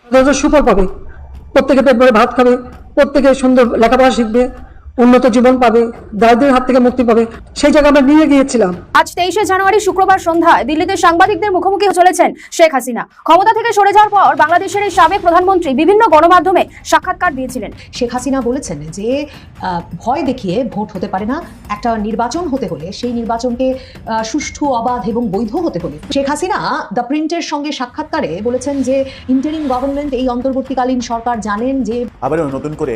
সুফল পাবে, প্রত্যেকে পেট ভরে ভাত খাবে, প্রত্যেকে সুন্দর লেখাপড়া শিখবে, উন্নত জীবন পাবে, দারিদ্রের হাত থেকে মুক্তি পাবে, সেই জায়গায় আমরা নিয়ে গিয়েছিলাম। আজ 23শে জানুয়ারি শুক্রবার সন্ধ্যায় দিল্লিতে সাংবাদিকদের মুখোমুখি চলেছেন শেখ হাসিনা। ক্ষমতা থেকে সরে যাওয়ার পর বাংলাদেশের এই সাবেক প্রধানমন্ত্রী বিভিন্ন গণমাধ্যমে সাক্ষাৎকার দিয়েছিলেন। শেখ হাসিনা বলেছেন যে ভয় দেখিয়ে ভোট হতে পারে না, একটা নির্বাচন হতে হলে সেই নির্বাচনকে সুষ্ঠু, অবাধ এবং বৈধ হতে হলে। শেখ হাসিনা দ্য প্রিন্টের সঙ্গে সাক্ষাৎকারে বলেছেন যে ইন্টারিম গভর্নমেন্ট, এই অন্তর্বর্তীকালীন সরকার জানেন যে আবারও নতুন করে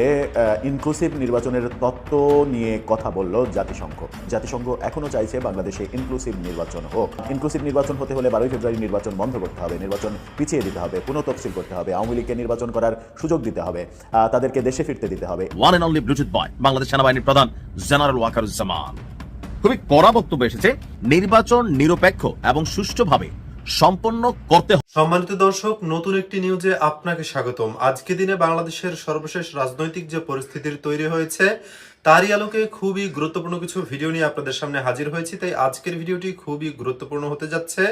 ইনক্লুসিভ নির্বাচনের তত্ত্ব নিয়ে কথা বলল জাতিসংঘ। জাতিসংঘ এখনো চাইছে বাংলাদেশে ইনক্লুসিভ নির্বাচন হোক। ইনক্লুসিভ নির্বাচন হতে হলে 12 ফেব্রুয়ারি নির্বাচন বন্ধ করতে হবে, নির্বাচন পিছিয়ে দিতে হবে, পুনঃতফসিল করতে হবে, আওয়ামী লীগকে নির্বাচন করার সুযোগ দিতে হবে, তাদেরকে দেশে ফিরতে দিতে হবে। ওয়ান এন্ড অনলি ব্লুটুথ বয় বাংলাদেশ সেনাবাহিনীর প্রধান জেনারেল ওয়াকারুজ্জামান খুবই কড়া বক্তব্য এসেছে, নির্বাচন নিরপেক্ষ এবং সুষ্ঠুভাবে সম্পন্ন করতে হবে। সম্মানিত দর্শক, নতুন একটি নিউজে আপনাকে স্বাগতম। আজকে দিনে বাংলাদেশের সর্বশেষ রাজনৈতিক যে পরিস্থিতির তৈরি হয়েছে তারই আলোকে খুবই গুরুত্বপূর্ণ কিছু ভিডিও নিয়ে আপনাদের সামনে হাজির হয়েছি। তাই আজকের ভিডিওটি খুবই গুরুত্বপূর্ণ হতে যাচ্ছে।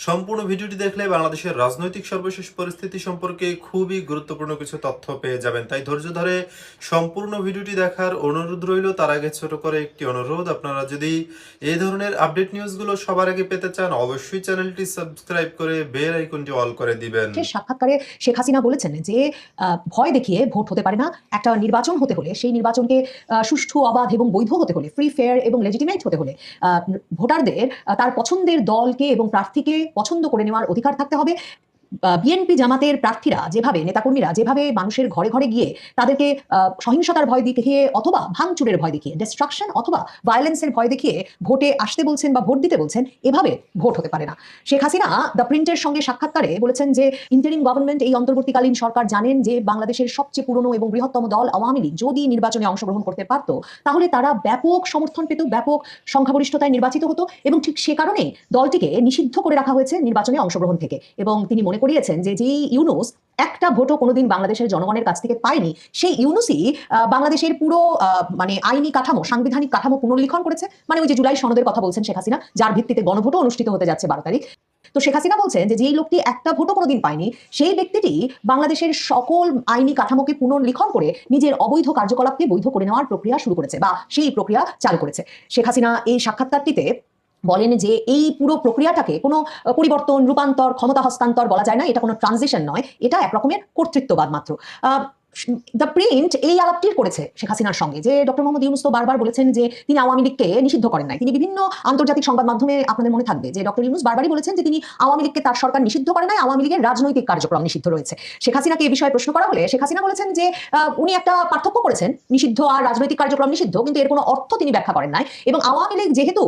সম্পূর্ণ ভিডিওটি দেখলে বাংলাদেশের রাজনৈতিক সর্বশেষ পরিস্থিতি সম্পর্কে খুবই গুরুত্বপূর্ণ কিছু তথ্য পেয়ে যাবেন। তাই ধৈর্য ধরে সম্পূর্ণ ভিডিওটি দেখার অনুরোধ রইল। তার আগে ছোট করে একটি অনুরোধ, আপনারা যদি এই ধরনের আপডেট নিউজগুলো সবার আগে পেতে চান অবশ্যই চ্যানেলটি সাবস্ক্রাইব করে বেল আইকনটি অল করে দিবেন। সাক্ষাৎকারে শেখ হাসিনা বলেছেন যে ভয় দেখিয়ে ভোট হতে পারে না, একটা নির্বাচন হতে হলে সেই নির্বাচনকে সুষ্ঠু, অবাধ এবং বৈধ হতে হলে, ফ্রি, ফেয়ার এবং লেজিটিমেট হতে হলে ভোটারদের তার পছন্দের দলকে এবং প্রার্থীকে পছন্দ করে নেওয়ার অধিকার থাকতে হবে। বিএনপি জামাতের প্রার্থীরা যেভাবে, নেতাকর্মীরা যেভাবে মানুষের ঘরে ঘরে গিয়ে তাদেরকে সহিংসতার ভয় দেখিয়ে অথবা ভাঙচুরের ভয় দেখিয়ে, ডিস্ট্রাকশন অথবা ভায়োলেন্সের ভয় দেখিয়ে ভোটে আসতে বলছেন বা ভোট দিতে বলছেন, এভাবে ভোট হতে পারে না। শেখ হাসিনা দ্য প্রিন্টের সঙ্গে সাক্ষাৎকারে বলেছেন যে ইন্টারিম গভর্নমেন্ট, এই অন্তর্বর্তীকালীন সরকার জানেন যে বাংলাদেশের সবচেয়ে পুরনো এবং বৃহত্তম দল আওয়ামী লীগ যদি নির্বাচনে অংশগ্রহণ করতে পারত তাহলে তারা ব্যাপক সমর্থন পেত, ব্যাপক সংখ্যাগরিষ্ঠতায় নির্বাচিত হতো এবং ঠিক সে কারণেই দলটিকে নিষিদ্ধ করে রাখা হয়েছে নির্বাচনে অংশগ্রহণ থেকে। এবং তিনি মনে করিয়েছেন যে যেই ইউনুস একটা ভোটও কোনোদিন বাংলাদেশের জনগণের কাছ থেকে পায়নি, সেই ইউনুসই বাংলাদেশের পুরো মানে আইনি কাঠামো, সাংবিধানিক কাঠামো পুনর্লিখন করেছে। মানে ওই যে জুলাই সনদের কথা বলছেন শেখ হাসিনা, যার ভিত্তিতে গণভোটও অনুষ্ঠিত হতে যাচ্ছে 12 তারিখ। তো শেখ হাসিনা বলছেন যে যেই লোকটি একটা ভোটও কোনোদিন পায়নি, সেই ব্যক্তিটি বাংলাদেশের সকল আইনি কাঠামোকে পুনর্লিখন করে নিজের অবৈধ কার্যকলাপকে বৈধ করে নেওয়ার প্রক্রিয়া শুরু করেছে বা সেই প্রক্রিয়া চালু করেছে। শেখ হাসিনা এই সাক্ষাৎকারটিতে বলেন যে এই পুরো প্রক্রিয়াটাকে কোনো পরিবর্তন, রূপান্তর, ক্ষমতা হস্তান্তর বলা যায় না, এটা কোনো ট্রানজিশন নয়, এটা এক রকমের কর্তৃত্ববাদ মাত্র। দ্য প্রিন্ট এই আলাপটি করেছে শেখ হাসিনার সঙ্গে যে ডক্টর মোহাম্মদ ইউনূস তো বারবার বলেছেন যে তিনি আওয়ামী লীগকে নিষিদ্ধ করেন নাই। তিনি বিভিন্ন আন্তর্জাতিক সংবাদ মাধ্যমে, আপনাদের মনে থাকবে যে ডক্টর ইউনূস বারবারই বলেছেন যে তিনি আওয়ামী লীগকে, তার সরকার নিষিদ্ধ করে নাই, আওয়ামী লীগের রাজনৈতিক কার্যক্রম নিষিদ্ধ রয়েছে। শেখ হাসিনাকে এই বিষয়ে প্রশ্ন করা হলে শেখ হাসিনা বলেছেন যে উনি একটা পার্থক্য করেছেন, নিষিদ্ধ আর রাজনৈতিক কার্যক্রম নিষিদ্ধ, কিন্তু এর কোনো অর্থ তিনি ব্যাখ্যা করেন নাই। এবং আওয়ামী লীগ যেহেতু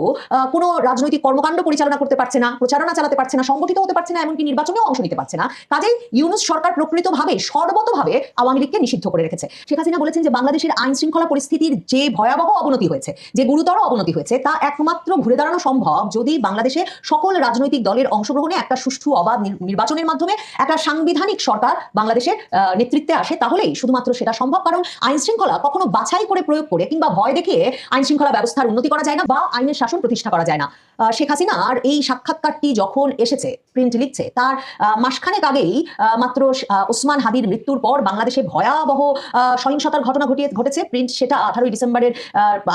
কোনো রাজনৈতিক কর্মকাণ্ড পরিচালনা করতে পারছে না, প্রচারণা চালাতে পারছে না, সংগঠিত হতে পারছে না, এমনকি নির্বাচনেও অংশ নিতে পারছে না, কাজেই ইউনূস সরকার প্রকৃতভাবে সর্বতভাবে আওয়ামী লীগকে নিষিদ্ধ করে রেখেছে। শেখ হাসিনা বলেছেন যে বাংলাদেশের আইন শৃঙ্খলা পরিস্থিতির যে ভয়াবহ অবনতি হয়েছে, যে গুরুতর অবনতি হয়েছে, তা একমাত্র ঘুরে দাঁড়ানো সম্ভব যদি বাংলাদেশে সকল রাজনৈতিক দলের অংশগ্রহণে একটা সুষ্ঠু, অবাধ নির্বাচনের মাধ্যমে একটা সাংবিধানিক সরকার বাংলাদেশের নেতৃত্বে আসে, তাহলেই শুধুমাত্র সেটা সম্ভব। কারণ আইন শৃঙ্খলা কখনো বাছাই করে প্রয়োগ করে কিংবা ভয় দেখিয়ে আইন শৃঙ্খলা ব্যবস্থার উন্নতি করা যায় না বা আইনের শাসন প্রতিষ্ঠা করা যায় না। শেখ হাসিনার এই সাক্ষাৎকারটি যখন এসেছে, প্রিন্ট লিখছে, তার মাসখানেক আগেই মাত্র ওসমান হাদির মৃত্যুর পর বাংলাদেশে ভয়াবহ সহিংসতার ঘটনা ঘটেছে। প্রিন্ট সেটা 18 ডিসেম্বরের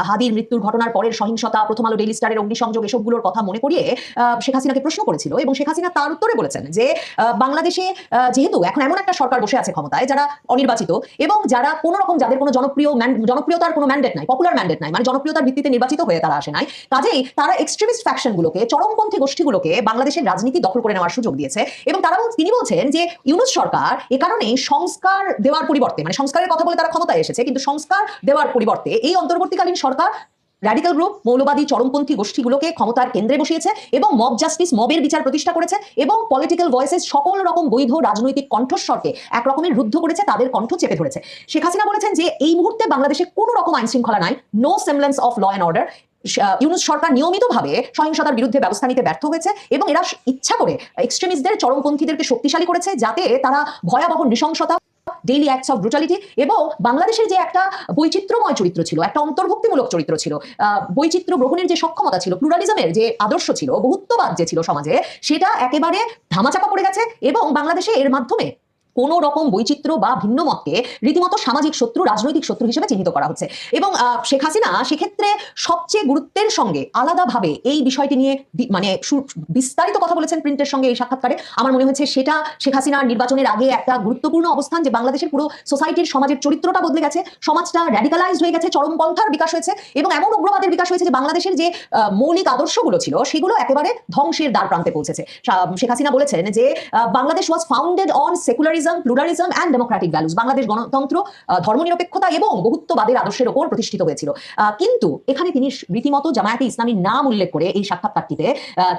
হাদির মৃত্যুর ঘটনার পরের সহিংসতা, প্রথম আলো, ডেইলি স্টারের অগ্নিসংযোগ, এসবগুলোর কথা মনে করিয়ে শেখ হাসিনাকে প্রশ্ন করেছিল এবং শেখ হাসিনা তার উত্তরে বলেছেন যে বাংলাদেশে যেহেতু এখন এমন একটা সরকার বসে আছে ক্ষমতায় যারা অনির্বাচিত এবং যারা কোনো রকম, যাদের কোনো জনপ্রিয়তার কোনো ম্যান্ডেট নাই, পপুলার ম্যান্ডেট নাই, মানে জনপ্রিয়তার ভিত্তিতে নির্বাচিত হয়ে তারা আসে নাই, কাজেই তারা এক্সট্রিমিস্ট ফ্যাকশনগুলোকে, চরমপন্থী গোষ্ঠীগুলোকে বাংলাদেশের রাজনীতি দখল করে নেওয়ার সুযোগ দিয়েছে। এবং তিনি বলছেন যে ইউনূস সরকার এ কারণে সংস্কার দেওয়ার পরিবর্তে, মানে সংস্কারের কথা বলে তারা ক্ষমতায় এসেছে, কিন্তু সংস্কার দেওয়ার পরিবর্তে এই অন্তর্বর্তীকালীন সরকার র্যাডিক্যাল গ্রুপ, মৌলবাদী চরমপন্থী গোষ্ঠীগুলোকে ক্ষমতার কেন্দ্রে বসিয়েছে এবং মব জাস্টিস, মবের বিচার প্রতিষ্ঠা করেছে এবং পলিটিক্যাল ভয়েসেস, সকল রকম বৈধ রাজনৈতিক কণ্ঠস্বরকে এক রকমের রুদ্ধ করেছে, তাদের কণ্ঠ চেপে ধরেছে। শেখ হাসিনা বলেছেন যে এই মুহূর্তে বাংলাদেশে কোনো রকম আইন শৃঙ্খলা নাই, no semblance of law and order. Yunus সরকার নিয়মিতভাবে সহিংসতার বিরুদ্ধে ব্যবস্থা নিতে ব্যর্থ হয়েছে এবং এরা ইচ্ছা করে এক্সট্রিমিস্টদের, চরমপন্থীদেরকে শক্তিশালী করেছে যাতে তারা ভয়াবহ নৃশংসতা, ডেইলি অ্যাক্টস অফ ব্রুটালিটি এবং বাংলাদেশের যে একটা বৈচিত্র্যময় চরিত্র ছিল, একটা অন্তর্ভুক্তিমূলক চরিত্র ছিল, বৈচিত্র্য গ্রহণের যে সক্ষমতা ছিল, প্লুরালিজমের যে আদর্শ ছিল, বহুত্ববাদ যে ছিল সমাজে, সেটা একেবারে ধামাচাপা পড়ে গেছে এবং বাংলাদেশে এর মাধ্যমে কোনো রকম বৈচিত্র্য বা ভিন্ন মতকে রীতিমতো সামাজিক শত্রু, রাজনৈতিক শত্রু হিসেবে চিহ্নিত করা হচ্ছে। এবং শেখ হাসিনা সেক্ষেত্রে সবচেয়ে গুরুত্বের সঙ্গে আলাদাভাবে এই বিষয়টি নিয়ে মানে বিস্তারিত কথা বলেছেন প্রিন্টের সঙ্গে এই সাক্ষাৎকারে। আমার মনে হয়েছে সেটা শেখ হাসিনার নির্বাচনের আগে একটা গুরুত্বপূর্ণ অবস্থান, যে বাংলাদেশের পুরো সোসাইটির, সমাজের চরিত্রটা বদলে গেছে, সমাজটা র্যাডিকালাইজড হয়ে গেছে, চরমপন্থার বিকাশ হয়েছে এবং এমন উগ্রবাদের বিকাশ হয়েছে যে বাংলাদেশের যে মৌলিক আদর্শগুলো ছিল সেগুলো একেবারে ধ্বংসের দ্বার প্রান্তে পৌঁছেছে। শেখ হাসিনা বলেছেন যে Bangladesh was founded on secularism, pluralism and Democratic values. Bangladesh গণতন্ত্র, ধর্মনিরপেক্ষতা এবং বহুত্ববাদের আদর্শের ওপর প্রতিষ্ঠিত হয়েছিল। কিন্তু এখানে তিনি রীতিমতো জামায়াতে ইসলামীর নাম উল্লেখ করে এই সাক্ষাৎকারটিতে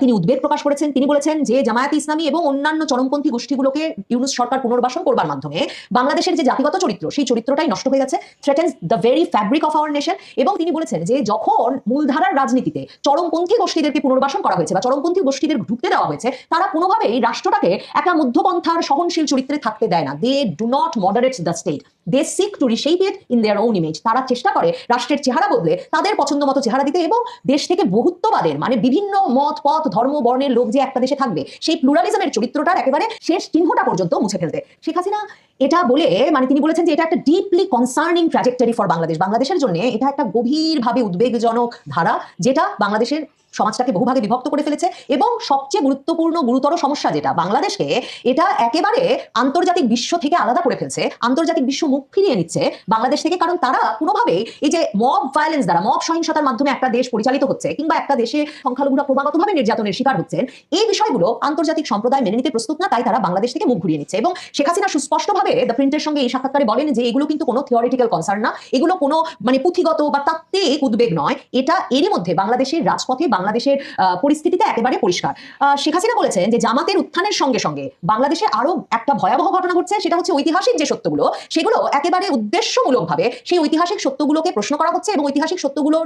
তিনি উদ্বেগ প্রকাশ করেছেন। তিনি বলেছেন যে জামায়াতে ইসলামী এবং অন্যান্য চরমপন্থী গোষ্ঠীগুলোকে ইউনূস সরকার পুনর্বাসন করবার মাধ্যমে বাংলাদেশের যে জাতিগত চরিত্র, সেই চরিত্রটাই নষ্ট হয়ে যাচ্ছে, threatens the very fabric of our nation. এবং তিনি বলেছেন যে যখন মূলধারার রাজনীতিতে চরমপন্থী গোষ্ঠীদেরকে পুনর্বাসন করা হয়েছে বা চরমপন্থী গোষ্ঠীদের ঢুকতে দেওয়া হয়েছে, তারা কোনোভাবেই রাষ্ট্রটাকে একটা মধ্যপন্থার সহনশীল চরিত্রে থাকতে দেয় না। They do not moderate the state, they seek to reshape it in their own image. তারা চেষ্টা করে রাষ্ট্রের চেহারা বদলে তাদের পছন্দ মতো চেহারা দিতে এবং দেশ থেকে বহুত্ববাদের, মানে বিভিন্ন মত, পথ, ধর্ম, বর্ণের লোক যে একটা দেশে থাকবে, সেই প্লুরালিজমের চরিত্রটার একেবারে শেষ চিহ্নটা পর্যন্ত মুছে ফেলতে শেখ হাসিনা এটা বলে, মানে তিনি বলেছেন যে এটা একটা deeply concerning trajectory for Bangladesh. বাংলাদেশের জন্য এটা একটা গভীরভাবে উদ্বেগজনক ধারা, যেটা বাংলাদেশের সমাজটাকে বহুভাগে বিভক্ত করে ফেলেছে। এবং সবচেয়ে গুরুত্বপূর্ণ গুরুতর সমস্যা যেটা, বাংলাদেশকে এটা একেবারে আন্তর্জাতিক বিশ্ব থেকে আলাদা করে ফেলছে, আন্তর্জাতিক বিশ্ব মুখ ফিরিয়ে নিচ্ছে বাংলাদেশ থেকে। কারণ তারা কোনোভাবেই এই যে মব ভায়োলেন্স দ্বারা, মব সহিংসতার মাধ্যমে একটা দেশ পরিচালিত হচ্ছে কিংবা একটা দেশে সংখ্যালঘুরা ক্রমাগতভাবে নির্যাতনের শিকার হচ্ছেন, এই বিষয়গুলো আন্তর্জাতিক সম্প্রদায় মেনে নিতে প্রস্তুত না। তাই তারা বাংলাদেশ থেকে মুখ ঘুরিয়ে নিচ্ছে। এবং শেখ হাসিনা সুস্পষ্টভাবে দ্য প্রিন্টের সঙ্গে এই সাক্ষাৎকারে বলেন যে এগুলো কিন্তু কোনো থিওরিটিক্যাল কনসার্ন না, এগুলো কোনো মানে পুঁথিগত বা তাত্ত্বিক উদ্বেগ নয়, এটা এরই মধ্যে বাংলাদেশের রাজপথে, বাংলাদেশের পরিস্থিতিতে একেবারে পরিষ্কার। শেখ হাসিনা বলেছেন যে জামাতের উত্থানের সঙ্গে সঙ্গে বাংলাদেশে আরো একটা ভয়াবহ ঘটনা ঘটছে, সেটা হচ্ছে ঐতিহাসিক যে সত্যগুলো, সেগুলো একেবারে উদ্দেশ্যমূলকভাবে সেই ঐতিহাসিক সত্যগুলোকে প্রশ্ন করা হচ্ছে এবং ঐতিহাসিক সত্যগুলোর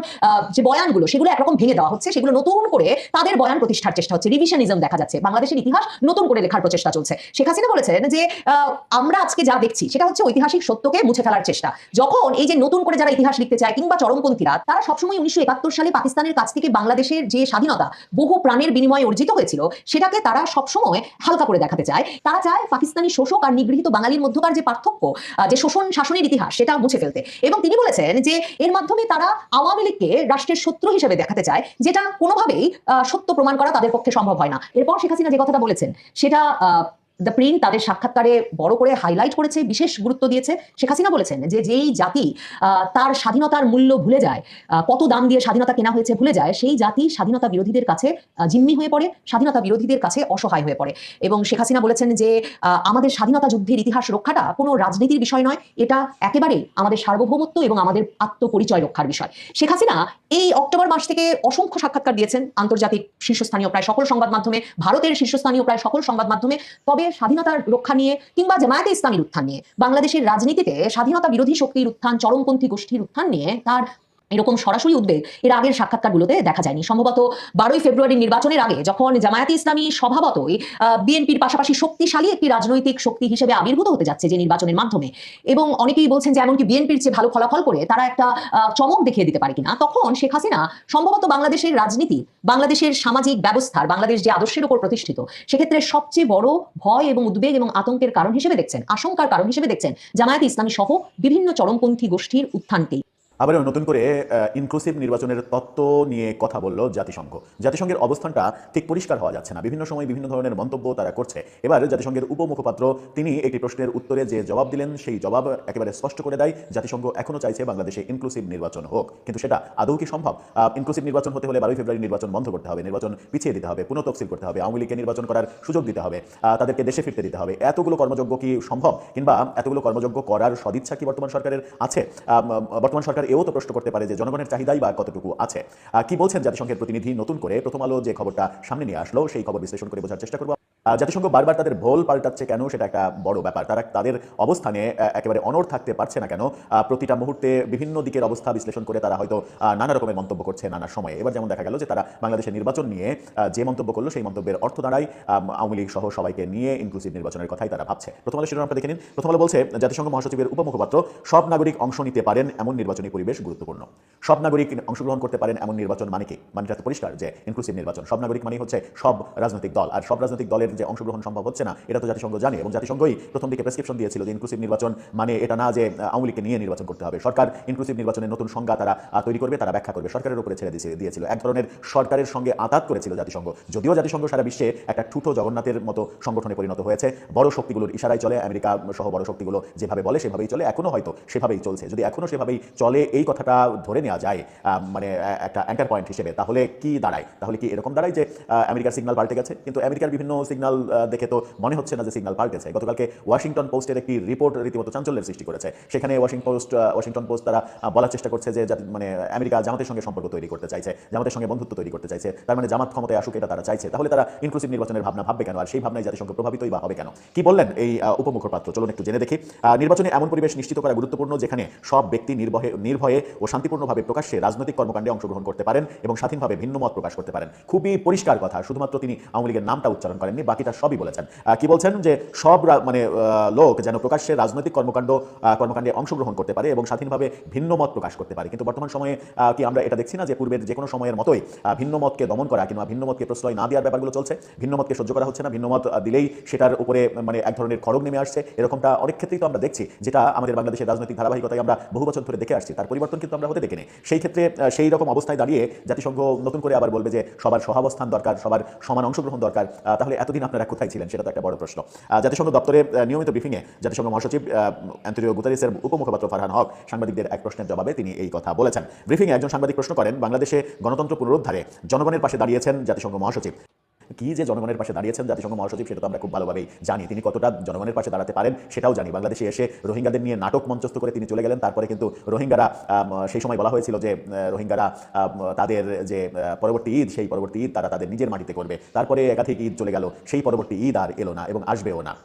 যে বয়ানগুলো, সেগুলো একরকম ভেঙে দেওয়া হচ্ছে, সেগুলো নতুন করে তাদের বয়ান প্রতিষ্ঠার চেষ্টা হচ্ছে, রিভিশনিজম দেখা যাচ্ছে, বাংলাদেশের ইতিহাস নতুন করে লেখার প্রচেষ্টা চলছে। শেখ হাসিনা বলেছেন যে আমরা আজকে যা দেখছি সেটা হচ্ছে ঐতিহাসিক সত্যকে মুছে ফেলার চেষ্টা। যখন এই যে নতুন করে যারা ইতিহাস লিখতে চায় কিংবা চরমপন্থীরা, তারা সবসময় 1971 সালে পাকিস্তানের কাছ থেকে বাংলাদেশের যে স্বাধীনতা বহু প্রাণের বিনিময়ে অর্জিত হয়েছিল, সেটাকে তারা সবসময় হালকা করে দেখাতে চায়। তারা চায় পাকিস্তানি শোষক আর নিগৃহীত বাঙালির মধ্যকার যে পার্থক্য, যে শোষণ শাসনের ইতিহাস, সেটা মুছে ফেলতে। এবং তিনি বলেছেন যে এর মাধ্যমে তারা আওয়ামী লীগকে রাষ্ট্রের শত্রু হিসেবে দেখাতে চায়, যেটা কোনোভাবেই সত্য প্রমাণ করা তাদের পক্ষে সম্ভব হয় না। এরপর শেখ হাসিনা যে কথাটা বলেছেন সেটা দ্য প্রিন্ট তাদের সাক্ষাৎকারে বড় করে হাইলাইট করেছে, বিশেষ গুরুত্ব দিয়েছে। শেখ হাসিনা বলেছেন যে যেই জাতি তার স্বাধীনতার মূল্য ভুলে যায়, কত দাম দিয়ে স্বাধীনতা কেনা হয়েছে ভুলে যায়, সেই জাতি স্বাধীনতা বিরোধীদের কাছে জিম্মি হয়ে পড়ে, স্বাধীনতা বিরোধীদের কাছে অসহায় হয়ে পড়ে। এবং শেখ হাসিনা বলেছেন যে আমাদের স্বাধীনতা যুদ্ধের ইতিহাস রক্ষাটা কোনো রাজনীতির বিষয় নয়, এটা একেবারেই আমাদের সার্বভৌমত্ব এবং আমাদের আত্মপরিচয় রক্ষার বিষয়। শেখ হাসিনা এই অক্টোবর মাস থেকে অসংখ্য সাক্ষাৎকার দিয়েছেন আন্তর্জাতিক শীর্ষস্থানীয় প্রায় সকল সংবাদ মাধ্যমে, ভারতের শীর্ষস্থানীয় প্রায় সকল সংবাদ মাধ্যমে। তবে স্বাধীনতার রক্ষা নিয়ে কিংবা জামায়াতে ইসলামীর উত্থান নিয়ে, বাংলাদেশের রাজনীতিতে স্বাধীনতা বিরোধী শক্তির উত্থান, চরমপন্থী গোষ্ঠীর উত্থান নিয়ে তার এরকম সরাসরি উদ্বেগ এর আগের সাক্ষাৎকারগুলোতে দেখা যায়নি। সম্ভবত 12ই ফেব্রুয়ারি নির্বাচনের আগে, যখন জামায়াতে ইসলামী স্বভাবতই বিএনপির পাশাপাশি শক্তিশালী একটি রাজনৈতিক শক্তি হিসেবে আবির্ভূত হতে যাচ্ছে যে নির্বাচনের মাধ্যমে, এবং অনেকেই বলছেন যে এমনকি বিএনপির চেয়ে ভালো ফলাফল করে তারা একটা চমক দেখিয়ে দিতে পারে কিনা, তখন শেখ হাসিনা সম্ভবত বাংলাদেশের রাজনীতি, বাংলাদেশের সামাজিক ব্যবস্থার, বাংলাদেশ যে আদর্শের উপর প্রতিষ্ঠিত, সেক্ষেত্রে সবচেয়ে বড় ভয় এবং উদ্বেগ এবং আতঙ্কের কারণ হিসেবে দেখছেন, আশঙ্কার কারণ হিসেবে দেখছেন জামায়াতে ইসলামী সহ বিভিন্ন চরমপন্থী গোষ্ঠীর উত্থানকেই। আবারও নতুন করে ইনক্লুসিভ নির্বাচনের তত্ত্ব নিয়ে কথা বলল জাতিসংঘ। জাতিসংঘের অবস্থানটা ঠিক পরিষ্কার হওয়া যাচ্ছে না, বিভিন্ন সময় বিভিন্ন ধরনের মন্তব্য তারা করছে। এবার জাতিসংঘের উপমুখপাত্র তিনি একটি প্রশ্নের উত্তরে যে জবাব দিলেন, সেই জবাব একেবারে স্পষ্ট করে দেয় জাতিসংঘ এখনও চাইছে বাংলাদেশে ইনক্লুসিভ নির্বাচন হোক, কিন্তু সেটা আদৌ কি সম্ভব? ইনক্লুসিভ নির্বাচন হতে হলে 12ই ফেব্রুয়ারি নির্বাচন বন্ধ করতে হবে, নির্বাচন পিছিয়ে দিতে হবে, পুনঃতফসিল করতে হবে, আওয়ামী লীগকে নির্বাচন করার সুযোগ দিতে হবে, তাদেরকে দেশে ফিরতে দিতে হবে। এতগুলো কর্মযজ্ঞ কি সম্ভব, কিংবা এতগুলো কর্মযজ্ঞ করার সদিচ্ছা কি বর্তমান সরকারের আছে? বর্তমান সরকার এও তো প্রশ্ন করতে পারে যে জনগণের চাহিদাই বা কতটুকু আছে। কি বলছেন জাতিসংঘের প্রতিনিধি? নতুন করে প্রথম আলো যে খবরটা সামনে নিয়ে আসলো, সেই খবর বিশ্লেষণ করে বোঝার চেষ্টা করব। জাতিসংঘ বারবার তাদের ভোল পাল্টাচ্ছে কেন, সেটা একটা বড় ব্যাপার। তারা তাদের অবস্থানে একেবারে অনড় থাকতে পারছে না কেন? প্রতিটা মুহূর্তে বিভিন্ন দিকের অবস্থা বিশ্লেষণ করে তারা হয়তো নানা রকমের মন্তব্য করছে নানা সময়ে। এবার যেমন দেখা গেল যে তারা বাংলাদেশের নির্বাচন নিয়ে যে মন্তব্য করলো, সেই মন্তব্যের অর্থ দাঁড়ায় আওয়ামী লীগ সহ সবাইকে নিয়ে ইনক্লুসিভ নির্বাচনের কথাই তারা ভাবছে। প্রথম আলো শিরোনামটা দেখে নিন। প্রথম আলো বলছে জাতিসংঘ মহাসচিবের উপমুখপাত্র, সব নাগরিক অংশ নিতে পারেন এমন নির্বাচনী পরিবেশ গুরুত্বপূর্ণ। সব নাগরিক অংশগ্রহণ করতে পারেন এমন নির্বাচন মানে কি? মানেটা তো পরিষ্কার যে ইনক্লুসিভ নির্বাচন। সব নাগরিক মানে হচ্ছে সব রাজনৈতিক দল, আর সব রাজনৈতিক দলের যে অংশগ্রহণ সম্ভব হচ্ছে না, এটা তো জাতিসংঘ জানে, এবং জাতিসংঘই প্রথম দিকে প্রেসক্রিপশন দিয়েছিল যে ইনক্লুসিভ নির্বাচন মানে এটা না যে আওয়ামী লীগকে নিয়ে নির্বাচন করতে হবে। সরকার ইনক্লুসিভ নির্বাচনের নতুন সংজ্ঞা তারা তৈরি করবে, তারা ব্যাখ্যা করবে, সরকারের উপরে ছেড়ে দিয়েছিল। এক ধরনের সরকারের সঙ্গে আঘাত করেছিল জাতিসংঘ। যদিও জাতিসংঘ সারা বিশ্বে একটা ঠুটো জগন্নাথের মতো সংগঠনে পরিণত হয়েছে, বড় শক্তিগুলোর ইশারায় চলে, আমেরিকা সহ বড় শক্তিগুলো যেভাবে বলে সেভাবেই চলে, এখনো হয়তো সেভাবেই চলছে। যদি এখনো সেভাবেই চলে এই কথাটা ধরে নেওয়া যায় মানে একটা অ্যাঙ্কার পয়েন্ট হিসেবে, তাহলে কি দাঁড়ায়? তাহলে কি এরকম দাঁড়ায় যে আমেরিকার সিগন্যাল পাল্টে গেছে? কিন্তু আমেরিকার বিভিন্ন সিগন্যাল দেখে তো মনে হচ্ছে না যে সিগন্যাল পাল্টেছে। গতকালকে ওয়াশিংটন পোস্টের একটি রিপোর্ট রীতিমতো চাঞ্চল্যের সৃষ্টি করেছে। সেখানে ওয়াশিংটন পোস্ট তারা বলার চেষ্টা করছে যে মানে আমেরিকা জামাতের সঙ্গে সম্পর্ক তৈরি করতে চাইছে, জামাতের সঙ্গে বন্ধুত্ব তৈরি করতে চাইছে, তার মানে জামাত ক্ষমতায় আসুক এটা তারা চাইছে। তাহলে তারা ইনক্লুসিভ নির্বাচনের ভাবনা ভাববে কেন? আর সেই ভাবনায় জাতিসংঘ প্রভাবিতই বা হবে কেন? কি বললেন এই উপমুখপাত্র? চলুন একটু জেনে দেখি। নির্বাচনে এমন পরিবেশ নিশ্চিত করা গুরুত্বপূর্ণ যেখানে সব ব্যক্তি নির্ভয়ে ও শান্তিপূর্ণভাবে প্রকাশ্যে রাজনৈতিক কর্মকাণ্ডে অংশগ্রহণ করতে পারেন এবং স্বাধীনভাবে ভিন্ন মত প্রকাশ করতে পারেন। খুবই পরিষ্কার কথা, শুধুমাত্র তিনি আওয়ামী লীগের নামটা উচ্চারণ করেননি, বাকিটা সবই বলেছেন। কি বলছেন? যে সব মানে লোক যেন প্রকাশ্যে রাজনৈতিক কর্মকাণ্ডে অংশগ্রহণ করতে পারে এবং স্বাধীনভাবে ভিন্ন মত প্রকাশ করতে পারে। কিন্তু বর্তমান সময়ে কি আমরা এটা দেখছি না যে পূর্বের যে কোনো সময়ের মতোই ভিন্ন মতকে দমন করা কিংবা ভিন্ন মতকে প্রশ্রয় না দেওয়ার ব্যাপারগুলো চলছে? ভিন্ন মতকে সহ্য করা হচ্ছে না, ভিন্ন মত দিলেই সেটার উপরে মানে এক ধরনের খড়গ নেমে আসছে। এরকমটা অনেক ক্ষেত্রেই তো আমরা দেখছি, যেটা আমাদের বাংলাদেশের রাজনৈতিক ধারাবাহিকতায় আমরা বহু বছর ধরে দেখে আসছি। তার পরিবর্তন কিন্তু আমরা হতে দেখিনি। সেই ক্ষেত্রে সেই রকম অবস্থায় দাঁড়িয়ে জাতিসংঘ নতুন করে আবার বলবে যে সবার সহাবস্থান দরকার, সবার সমান অংশগ্রহণ দরকার। তাহলে এতদিন আপনারা কোথায় ছিলেন? সেটা তো একটা বড় প্রশ্ন। জাতিসংঘ দপ্তরে নিয়মিত ব্রিফিংয়ে জাতিসংঘ মহাসচিব অ্যান্টোনিও গুতেরেসের উপমুখপাত্র ফারহান হক সাংবাদিকদের এক প্রশ্নের জবাবে তিনি এই কথা বলেছেন। ব্রিফিংয়ে একজন সাংবাদিক প্রশ্ন করেন, বাংলাদেশে গণতন্ত্র পুনরুদ্ধারে জনগণের পাশে দাঁড়িয়েছেন জাতিসংঘ মহাসচিব। কি যে জনগণের পাশে দাঁড়িয়েছেন জাতিসংঘ মহাসচিব সেটা তো আমরা খুব ভালোভাবেই জানি। তিনি কতটা জনগণের পাশে দাঁড়াতে পারেন সেটাও জানি। বাংলাদেশে এসে রোহিঙ্গাদের নিয়ে নাটক মঞ্চস্থ করে তিনি চলে গেলেন। তারপরে কিন্তু রোহিঙ্গারা সেই সময় বলা হয়েছিল যে রোহিঙ্গারা তাদের যে পরবর্তী ঈদ, সেই পরবর্তী ঈদ তারা তাদের নিজের মাটিতে করবে। তারপরে একাধিক ঈদ চলে গেল, সেই পরবর্তী ঈদ আর এলো না এবং আসবেও না।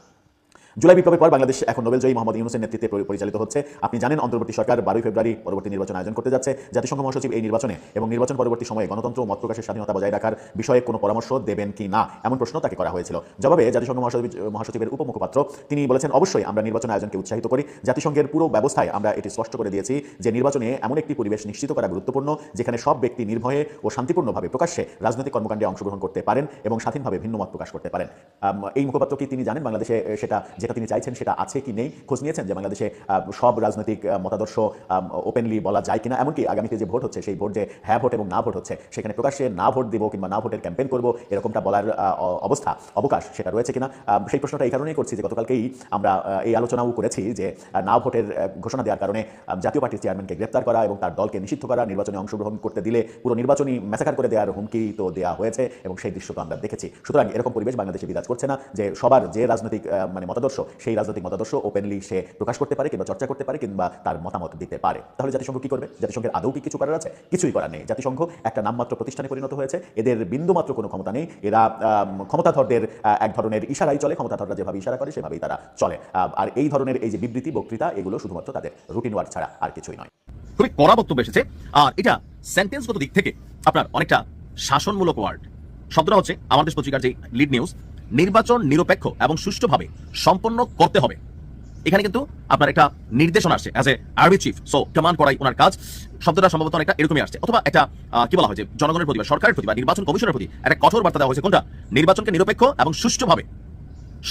জুলাই বিপ্লবের পর বাংলাদেশ এখন নোবেলজয়ী মোহাম্মদ ইউনূসের নেতৃত্বে পরিচালিত হচ্ছে। আপনি জানেন অন্তর্বর্তী সরকার 12 ফেব্রুয়ারি পরবর্তী নির্বাচন আয়োজন করতে যাচ্ছে। জাতিসংঘ মহাসচিব এই নির্বাচনে এবং নির্বাচন পরবর্তী সময়ে গণতন্ত্র ও মত প্রকাশের স্বাধীনতা বজায় রাখার বিষয়ে কোনো পরামর্শ দেবেন কি না, এমন প্রশ্ন তাকে করা হয়েছিল। জবাবে জাতিসংঘ মহাসচিবের উপমুখপাত্র তিনি বলেছেন, অবশ্যই আমরা নির্বাচন আয়োজনকে উৎসাহিত করি। জাতিসংঘের পুরো ব্যবস্থায় আমরা এটি স্পষ্ট করে দিয়েছি যে নির্বাচনে এমন একটি পরিবেশ নিশ্চিত করা গুরুত্বপূর্ণ যেখানে সব ব্যক্তি নির্ভয়ে ও শান্তিপূর্ণভাবে প্রকাশ্যে রাজনৈতিক কর্মকাণ্ডে অংশগ্রহণ করতে পারেন এবং স্বাধীনভাবে ভিন্ন মত প্রকাশ করতে পারেন। এই মুখপাত্র কি তিনি জানেন বাংলাদেশে যেটা তিনি চাইছেন সেটা আছে কি নেই? খোঁজ নিয়েছেন যে বাংলাদেশে সব রাজনৈতিক মতাদর্শ ওপেনলি বলা যায় কিনা? এমনকি আগামীতে যে ভোট হচ্ছে সেই ভোট যে হ্যাঁ ভোট এবং না ভোট হচ্ছে, সেখানে প্রকাশ্যে না ভোট দিব কিংবা না ভোটের ক্যাম্পেইন করব এরকমটা বলার অবকাশ সেটা রয়েছে কিনা? সেই প্রশ্নটা এই কারণেই করছি যে গতকালকেই আমরা এই আলোচনাও করেছি যে না ভোটের ঘোষণা দেওয়ার কারণে জাতীয় পার্টির চেয়ারম্যানকে গ্রেপ্তার করা এবং তার দলকে নিষিদ্ধ করা, নির্বাচনে অংশগ্রহণ করতে দিলে পুরো নির্বাচনী ম্যাসাকার করে দেওয়ার হুমকি তো দেওয়া হয়েছে এবং সেই দৃশ্য তো আমরা দেখেছি। সুতরাং এরকম পরিবেশ বাংলাদেশে বিরাজ করছে না যে সবার যে রাজনৈতিক মানে মতাদর্শ সেই রাজনৈতিক মতাদর্শ ওপেনলি সে প্রকাশ করতে পারে কিংবা চর্চা করতে পারে কিংবা তার মতামত দিতে পারে। তাহলে জাতিসংঘ কি করবে? জাতিসংঘের আদৌ কি কিছু করার আছে? কিছুই করার নেই। জাতিসংঘ একটা নামমাত্র প্রতিষ্ঠানে পরিণত হয়েছে। এদের বিন্দুমাত্র কোনো ক্ষমতা নেই। এরা ক্ষমতাধরদের এক ধরনের ইশারাই চলে। ক্ষমতাধররা যেভাবে ইশারা করে সেভাবেই তারা চলে। আর এই ধরনের এই যে বিবৃতি, বক্তৃতা, এগুলো শুধুমাত্র তাদের রুটিন ওয়ার্ক ছাড়া আর কিছুই নয়। খুবই কড়া বক্তব্য এসেছে। আর এটা সেন্টেন্সগত দিক থেকে আপনার অনেকটা শাসনমূলক ওয়ার্ড। শব্দটা হচ্ছে আমার দেশ পত্রিকার যে লিড নিউজ, নির্বাচন নিরপেক্ষ এবং সুষ্ঠুভাবে সম্পন্ন করতে হবে। এখানে কিন্তু আপনার একটা নির্দেশনা আসছে as a army chief, so command করাই ওনার কাজ। শব্দটা সম্ভবত অনেকটা এরকমই আসছে, অথবা একটা কি বলা হয় যে জনগণের প্রতি বা সরকারের প্রতি বা নির্বাচন কমিশনের প্রতি একটা কঠোর বার্তা দেওয়া হয়েছে। কোনটা? নির্বাচনকে নিরপেক্ষ এবং সুষ্ঠুভাবে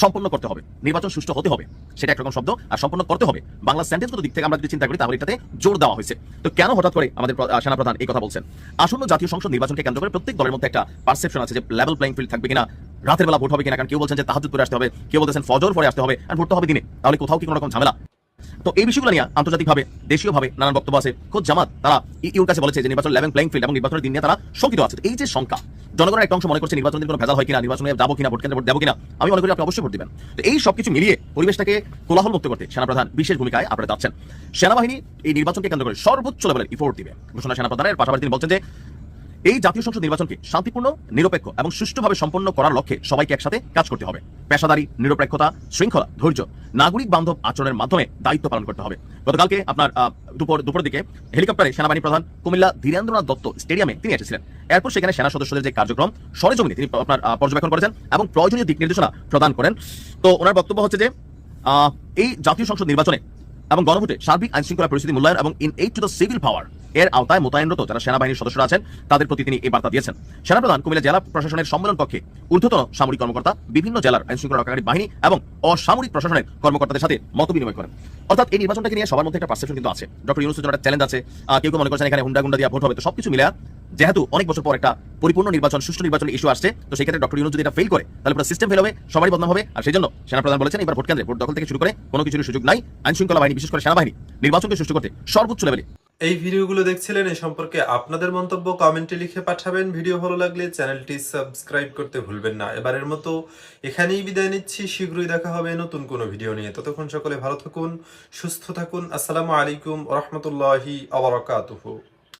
সম্পন্ন করতে হবে, নির্বাচন সুষ্ঠু হতে হবে, সেটা একরকম শব্দ। আর সম্পন্ন করতে হবে বাংলা সেন্টেন্সগত দিক থেকে আমরা যদি চিন্তা করি তাহলে এটাতে জোর দেওয়া হয়েছে। তো কেন হঠাৎ করে আমাদের সেনাপ্রধান এই কথা বলছেন? আসন্ন জাতীয় সংসদ নির্বাচনকে কেন্দ্র করে প্রত্যেক দলের মধ্যে একটা পারসেপশন আছে যে লেভেল প্লেইং ফিল্ড থাকবে কিনা, রাতের বেলা ভোট হবে কিনা। কারণ কেউ বলছেন যে তাহাজ্জুদ করে আসতে হবে, কেউ বলছেন ফজর পরে আসতে হবে, আর ভোট হবে দিনে। তাহলে কোথাও কি কোনো রকম ঝামেলা? তো এই বিষয়গুলো নিয়ে আন্তর্জাতিকভাবে দেশীয়ভাবে নানান বক্তব্য আছে। খোদ জামাত তারা ইউর কাছে বলেছে যে নির্বাচন লেভেল প্লেইং ফিল্ড এবং নির্বাচনের দিন নিয়ে তারা শঙ্কিত আছে। এই যে শঙ্কা, জনগণের একটা অংশ মনে করছে নির্বাচনের কোনো ভেজাল হয় কিনা, নির্বাচনে যাবো কিনা, ভোট কেন্দ্রে ভোট দেবো কিনা। আমি মনে করি আপনি অবশ্যই ভোট দিবেন। তো এই সবকিছু মিলিয়ে পরিবেশটাকে কোলাহল মুক্ত করতে সেনাপ্রধান বিশেষ ভূমিকায় আপনারা যাচ্ছেন। সেনাবাহিনী এই নির্বাচনকে কেন্দ্র করে সর্বোচ্চ লেভেলের ইফোর্ট দিবে ঘোষণা সেনাপ্রধানের। পাশাপাশি তিনি বলছেন যে এই জাতীয় সংসদ নির্বাচনকে শান্তিপূর্ণ, নিরপেক্ষ এবং সুষ্ঠুভাবে সম্পন্ন করার লক্ষ্যে সবাইকে একসাথে কাজ করতে হবে। পেশাদারি, নিরপেক্ষতা, শৃঙ্খলা, ধৈর্য, নাগরিক বান্ধব আচরণের মাধ্যমে দায়িত্ব পালন করতে হবে। গতকালকে আপনার দুপুরের দিকে হেলিকপ্টারে সেনাবাহিনী প্রধান কুমিল্লা ধীরেন্দ্রনাথ দত্ত স্টেডিয়ামে তিনি এসেছিলেন। এরপর সেখানে সেনা সদস্যদের যে কার্যক্রম সরেজমিনে তিনি আপনার পর্যবেক্ষণ করেছেন এবং প্রয়োজনীয় দিক নির্দেশনা প্রদান করেন। তো ওনার বক্তব্য হচ্ছে যে এই জাতীয় সংসদ নির্বাচনে এবং গণভোটে সার্বিক আইনশৃঙ্খলা পরিস্থিতি মূল্যায়ন এবং in aid to the civil পাওয়ার এর আওতায় মোতায়েনরত যারা সেনাবাহিনীর সদস্যরা আছেন তাদের প্রতি তিনি এই বার্তা দিয়েছেন। সেনাপ্রধান কুমিল্লা জেলা প্রশাসনের সম্মেলন কক্ষে ঊর্ধ্বতন সামরিক কর্মকর্তা, বিভিন্ন জেলার আইনশৃঙ্খলা রক্ষাকারী বাহিনী এবং অসামরিক প্রশাসনের কর্মকর্তাদের সাথে মত বিনিময় করেন। অর্থাৎ এই নির্বাচনটাকে নিয়ে সবার মধ্যে একটা পারসেপশন কিন্তু আছে। ডক্টর ইউনূসের জন্য একটা চ্যালেঞ্জ আছে, কেউ কেউ মনে করছেন এখানে হুন্ডা দিয়ে ভোট হবে। তো সবকিছু মিলে যেহেতু অনেক বছর পর একটা পরিপূর্ণ নির্বাচন, সুষ্ঠু নির্বাচনের ইস্যু আসছে, তো সেই ক্ষেত্রে ডক্টর ইউনূস যদি এটা ফেল করে তাহলে পুরো সিস্টেম ফেল হবে, সবারই বদনাম হবে। আর সেই জন্য সেনাপ্রধান বলেছেন এবার ভোট কেন্দ্রে ভোট দখল থেকে শুরু করে কোনো কিছুর সুযোগ নাই। আইনশৃঙ্খলা বাহিনী, বিশেষ করে সেনাবাহিনী নির্বাচনকে সুষ্ঠু করতে সর্বোচ্চ লেভেলে। এই ভিডিওগুলো দেখছিলেন, এই সম্পর্কে আপনাদের মন্তব্য কমেন্টে লিখে পাঠাবেন। ভিডিও ভালো লাগলে চ্যানেলটি সাবস্ক্রাইব করতে ভুলবেন না। এবারের মতো এখানেই বিদায় নিচ্ছি, শীঘ্রই দেখা হবে নতুন কোনো ভিডিও নিয়ে। ততক্ষণ সকলে ভালো থাকুন, সুস্থ থাকুন। আসসালামু আলাইকুম ওয়া রাহমাতুল্লাহি ওয়া বারাকাতুহু।